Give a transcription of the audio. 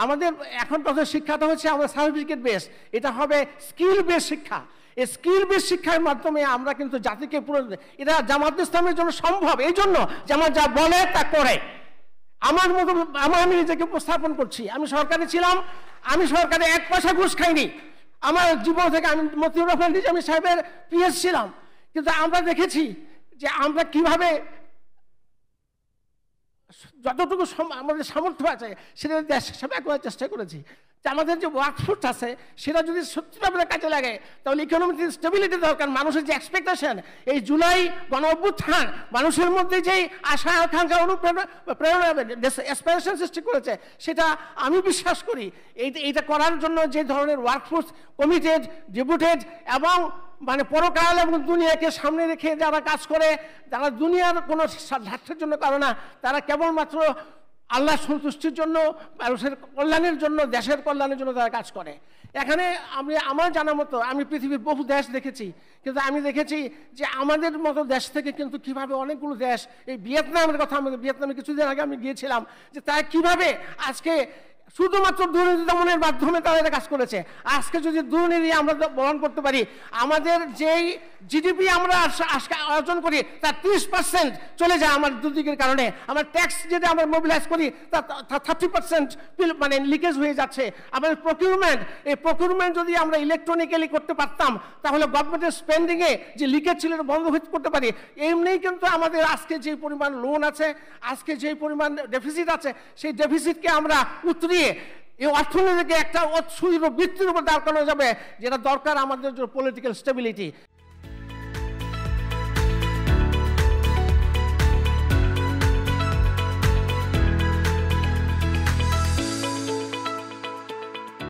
আমাদের এখন প্রথম শিক্ষাটা হচ্ছে আমাদের সার্টিফিকেট বেস, এটা হবে স্কিল বেস শিক্ষা। এই স্কিল বেস শিক্ষার মাধ্যমে আমরা কিন্তু জাতিকে পুরো, এটা জামাত ইসলামের জন্য সম্ভব, এই জন্য জামাত যা বলে তা করে। আমার মতো আমি নিজেকে উপস্থাপন করছি, আমি সরকারে ছিলাম, আমি সরকারে 1 পয়সা ঘুষ খাইনি আমার জীবন থেকে। আমি মতিউর রহমান নিজামী সাহেবের পিএস ছিলাম, কিন্তু আমরা দেখেছি যে আমরা কিভাবে যতটুকু আমাদের সামর্থ্য আছে সেটা দেশ সেবা করার চেষ্টা করেছি। যে আমাদের যে ওয়ার্কফোর্স আছে সেটা যদি সত্যিভাবে কাজে লাগে তাহলে ইকোনমিক স্টেবিলিটি দরকার। মানুষের যে এক্সপেকটেশন, এই জুলাই গণ অভ্যুত্থান মানুষের মধ্যে যেই আশা আকাঙ্ক্ষা প্রেরণা অ্যাসপিরেশন সৃষ্টি করেছে, সেটা আমি বিশ্বাস করি এইটা করার জন্য যে ধরনের ওয়ার্কফোর্স কমিটেড, ডেপুটেড এবং মানে পরকাল এবং দুনিয়াকে সামনে রেখে যারা কাজ করে, যারা দুনিয়ার কোনো স্বার্থের জন্য করে না, তারা কেবলমাত্র আল্লাহ সন্তুষ্টির জন্য, মানুষের কল্যাণের জন্য, দেশের কল্যাণের জন্য তারা কাজ করে। এখানে আমার জানা মতো আমি পৃথিবীর বহু দেশ দেখেছি, কিন্তু আমি দেখেছি যে আমাদের মতো দেশ থেকে কিন্তু কিভাবে অনেকগুলো দেশ, এই ভিয়েতনামের কথা, আমাদের ভিয়েতনামে কিছুদিন আগে আমি গিয়েছিলাম, যে তারা কিভাবে আজকে শুধুমাত্র দুর্নীতি দমনের মাধ্যমে তারা এটা কাজ করেছে। আজকে যদি দুর্নীতি আমরা বহন করতে পারি, আমাদের যেই জিডিপি আমরা অর্জন করি তার 30% চলে যায় আমার দুর্নীতির কারণে। আমার ট্যাক্স যেটা আমরা মোবিলাইজ করি তার 30% মানে লিকেজ হয়ে যাচ্ছে। আমাদের প্রকিউরমেন্ট, এই প্রকিউরমেন্ট যদি আমরা ইলেকট্রনিক্যালি করতে পারতাম তাহলে গভর্নমেন্টের স্পেন্ডিংয়ে যে লিকেজ ছিল এটা বন্ধ করতে পারি। এমনিই কিন্তু আমাদের আজকে যে পরিমাণ লোন আছে, আজকে যে পরিমাণ ডেফিসিট আছে, সেই ডেফিসিটকে আমরা উতরিয়ে এই অর্থনীতিকে একটা সুদৃঢ় ভিত্তির উপর দাঁড় করানো যাবে, যেটা দরকার আমাদের জন্য পলিটিক্যাল স্টেবিলিটি।